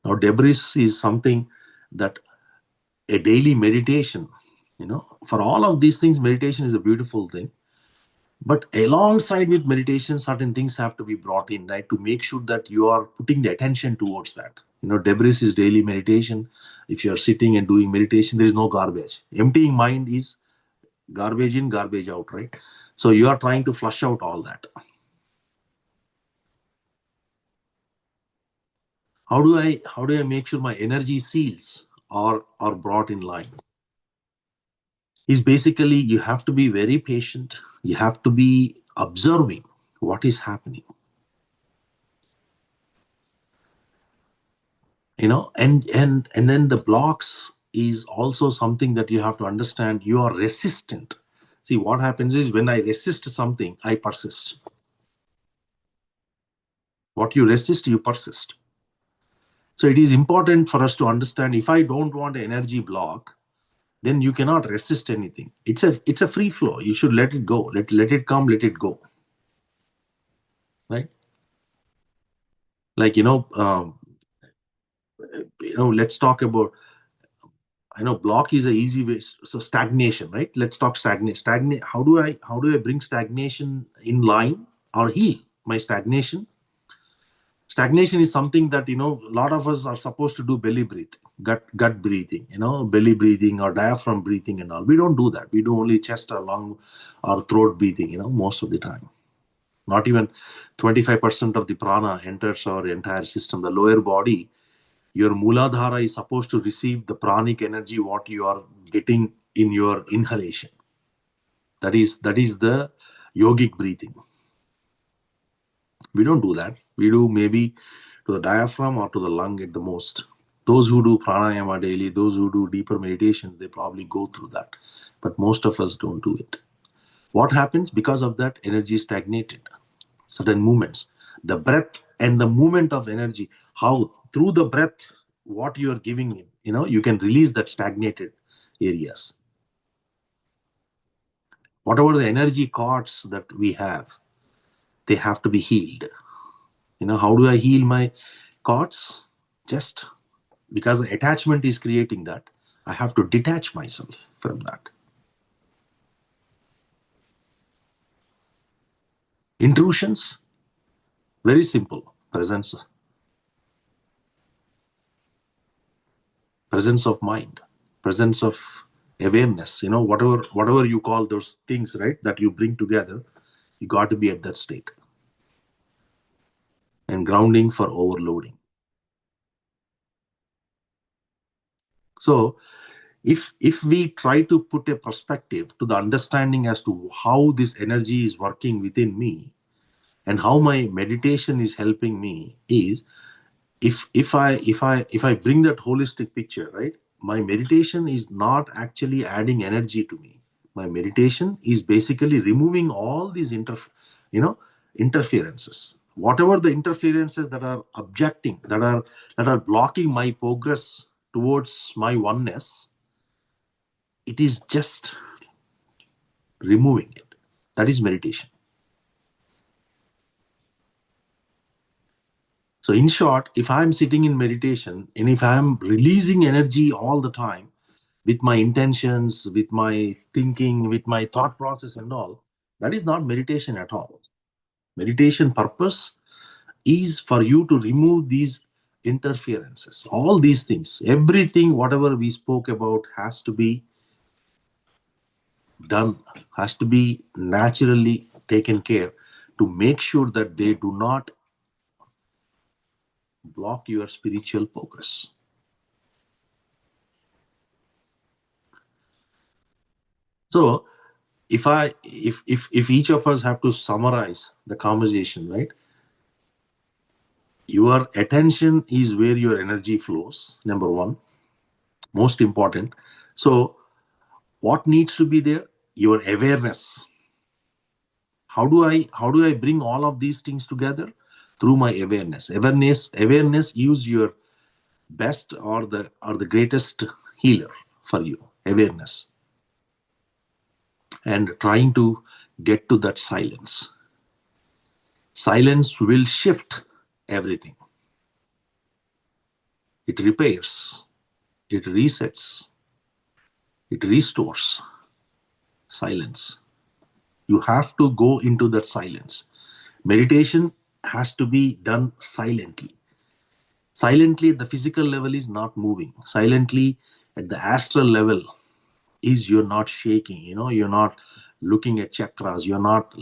Now, debris is something that a daily meditation, for all of these things, meditation is a beautiful thing. But alongside with meditation, certain things have to be brought in, right? To make sure that you are putting the attention towards that. Debris is daily meditation. If you're sitting and doing meditation, there is no garbage. Emptying mind is garbage in, garbage out, right? So you are trying to flush out all that. How do I make sure my energy seals are brought in line? Is basically you have to be very patient. You have to be observing what is happening. And then the blocks is also something that you have to understand. You are resistant. See, what happens is when I resist something, I persist. What you resist, you persist. So it is important for us to understand, if I don't want an energy block, then you cannot resist anything. It's a free flow. You should let it go. Let it come, let it go. Right? Like, let's talk about, I know block is a easy way. So stagnation, right? Let's talk stagnate. How do I bring stagnation in line or heal my stagnation? Stagnation is something that, a lot of us are supposed to do belly breathing, gut breathing, belly breathing or diaphragm breathing and all. We don't do that. We do only chest or lung or throat breathing, most of the time. Not even 25% of the prana enters our entire system. The lower body, your Muladhara is supposed to receive the pranic energy, what you are getting in your inhalation. That is the yogic breathing. We don't do that. We do maybe to the diaphragm or to the lung at the most. Those who do pranayama daily, those who do deeper meditation, they probably go through that. But most of us don't do it. What happens? Because of that, energy is stagnated. Certain movements. The breath and the movement of energy, how through the breath, what you are giving in, you can release that stagnated areas. Whatever the energy cords that we have, they have to be healed. How do I heal my cords? Just because the attachment is creating that, I have to detach myself from that. Intrusions, very simple. Presence of mind, presence of awareness, whatever you call those things, right, that you bring together, you got to be at that state. And grounding for overloading. So if we try to put a perspective to the understanding as to how this energy is working within me and how my meditation is helping me, is if I bring that holistic picture, right, my meditation is not actually adding energy to me. My meditation is basically removing all these interferences. Whatever the interferences that are objecting, that are blocking my progress towards my oneness, it is just removing it. That is meditation. So in short, if I'm sitting in meditation and if I'm releasing energy all the time with my intentions, with my thinking, with my thought process and all, that is not meditation at all. Meditation purpose is for you to remove these interferences. All these things, everything, whatever we spoke about has to be done, has to be naturally taken care to make sure that they do not block your spiritual progress. So if each of us have to summarize the conversation, right? Your attention is where your energy flows, number one, most important. So what needs to be there? Your awareness. How do I bring all of these things together? Through my awareness. Awareness is your best or the greatest healer for you. Awareness. And trying to get to that silence. Silence will shift everything. It repairs, it resets, it restores. Silence. You have to go into that silence. Meditation has to be done silently. Silently at the physical level is not moving. Silently at the astral level is you're not shaking, you're not looking at chakras, you're not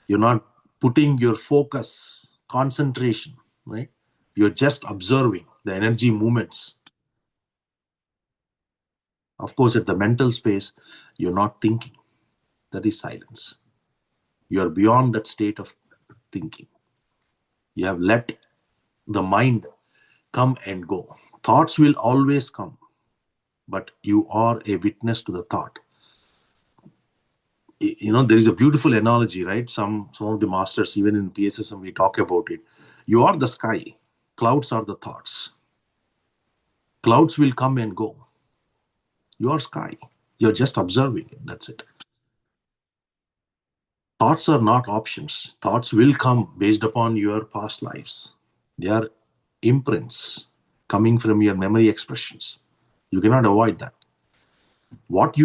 you're not putting your focus, concentration, right? You're just observing the energy movements. Of course, at the mental space, you're not thinking. That is silence. You're beyond that state of thinking. You have let the mind come and go. Thoughts will always come, but you are a witness to the thought. There is a beautiful analogy, right? Some of the masters, even in PSSM, we talk about it. You are the sky. Clouds are the thoughts. Clouds will come and go. You are sky. You're just observing it. That's it. Thoughts are not options. Thoughts will come based upon your past lives. They are imprints coming from your memory expressions. You cannot avoid that. What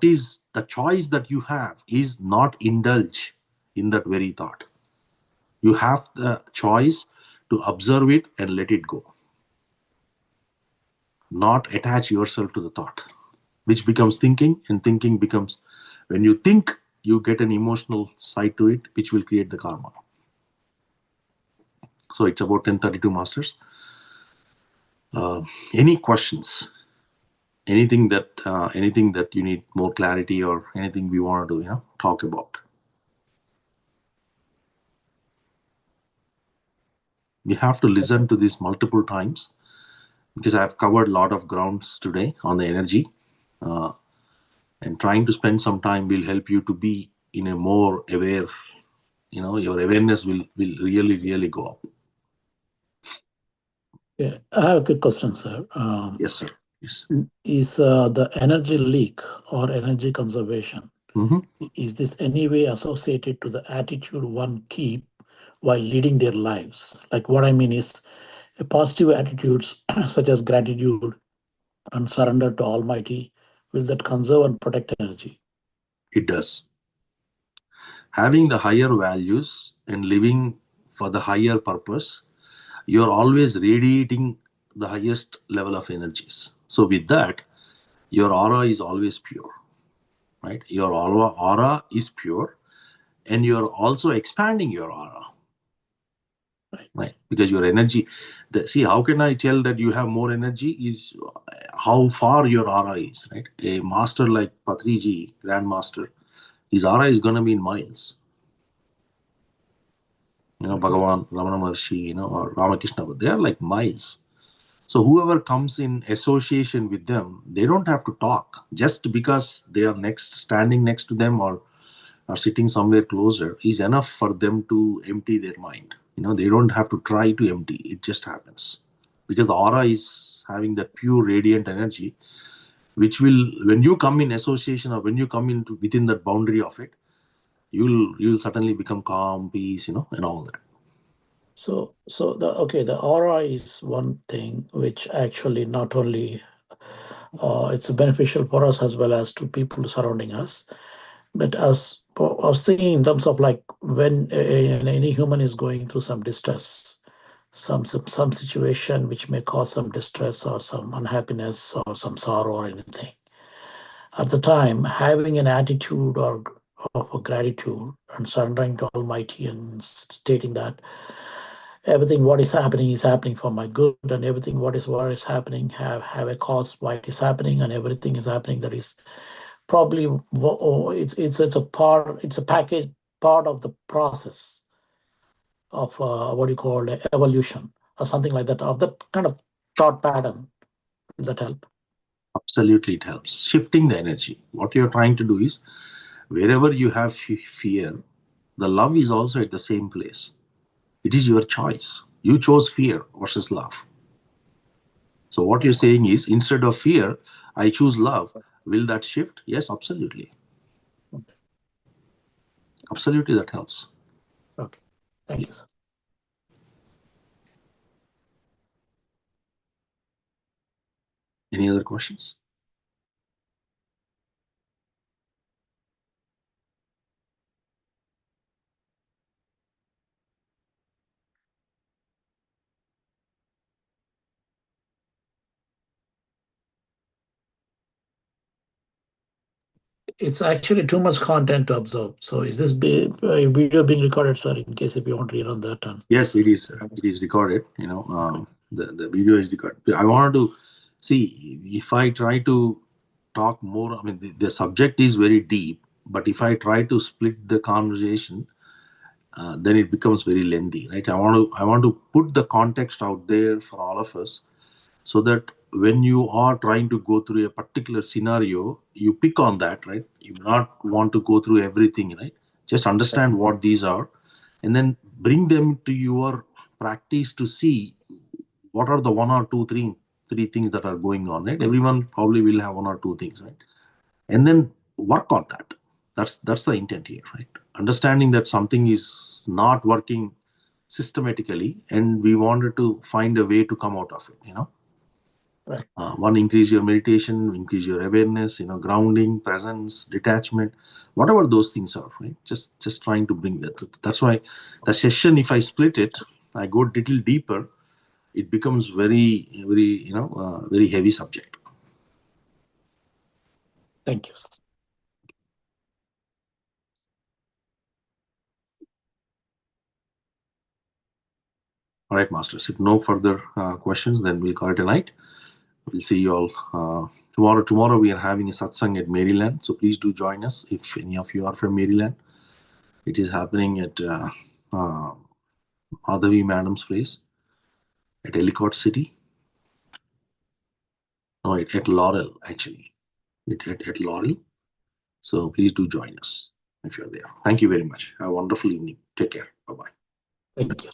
is the choice that you have is not indulge in that very thought. You have the choice to observe it and let it go. Not attach yourself to the thought, which becomes thinking, and thinking becomes, when you think, you get an emotional side to it, which will create the karma. So it's about 10:32 masters. Any questions? Anything that you need more clarity, or anything we want to talk about? We have to listen to this multiple times, because I've covered a lot of grounds today on the energy, and trying to spend some time will help you to be in a more aware. Your awareness will really, really go up. Yeah, I have a quick question, sir. Yes, sir. Yes. Is the energy leak or energy conservation, Mm-hmm. is this any way associated to the attitude one keep while leading their lives? Like what I mean is a positive attitudes such as gratitude and surrender to Almighty, will that conserve and protect energy? It does. Having the higher values and living for the higher purpose, you're always radiating the highest level of energies. So with that, your aura is always pure, right? Your aura is pure, and you're also expanding your aura, right? Because your energy, see, how can I tell that you have more energy is how far your aura is, right? A master like Patriji, Grandmaster, his aura is going to be in miles. Bhagavan, Ramana Maharshi, or Ramakrishna, but they are like miles. So whoever comes in association with them, they don't have to talk. Just because they are standing next to them, or sitting somewhere closer, is enough for them to empty their mind. They don't have to try to empty. It just happens. Because the aura is having that pure radiant energy, which will, when you come in association, or when you come into within that boundary of it, you'll certainly become calm, peace, and all that. So the aura is one thing which actually not only it's beneficial for us as well as to people surrounding us. But I was thinking in terms of like when any human is going through some distress, some situation which may cause some distress or some unhappiness or some sorrow or anything. At the time, having an attitude or of gratitude and surrendering to Almighty and stating that everything what is happening for my good, and everything what is happening have a cause why it is happening, and everything is happening that is probably it's a package part of the process of what you call evolution or something like that, of that kind of thought pattern. Does that help? Absolutely, it helps. Shifting the energy. What you're trying to do is, wherever you have fear, the love is also at the same place. It is your choice. You chose fear versus love. So what you're saying is, instead of fear, I choose love. Will that shift? Yes, absolutely. Absolutely, that helps. Okay. Thank you, sir. Any other questions? It's actually too much content to absorb. So is this video being recorded, sir, in case if you want to read on that one? Yes, it is. It is recorded. You know, the video is recorded. I wanted to see if I try to talk more. I mean, the subject is very deep, but if I try to split the conversation, then it becomes very lengthy, right? I want to put the context out there for all of us, so that when you are trying to go through a particular scenario, you pick on that, right? You not want to go through everything, right? Just understand what these are, and then bring them to your practice to see what are the one or two, three things that are going on, right? Everyone probably will have one or two things, right? And then work on that. That's the intent here, right? Understanding that something is not working systematically, and we wanted to find a way to come out of it, you know. Right. One, increase your meditation, increase your awareness, you know, grounding, presence, detachment, whatever those things are, right? Just trying to bring that. That's why the session, if I split it, I go a little deeper, it becomes very, very, very heavy subject. Thank you. All right, masters. If no further questions, then we'll call it a night. We'll see you all tomorrow. Tomorrow we are having a satsang at Maryland, so please do join us if any of you are from Maryland. It is happening at Madhavi Madam's place at Ellicott City. No, at Laurel, actually. At Laurel. So please do join us if you're there. Thank you very much. Have a wonderful evening. Take care. Bye-bye. Thank you.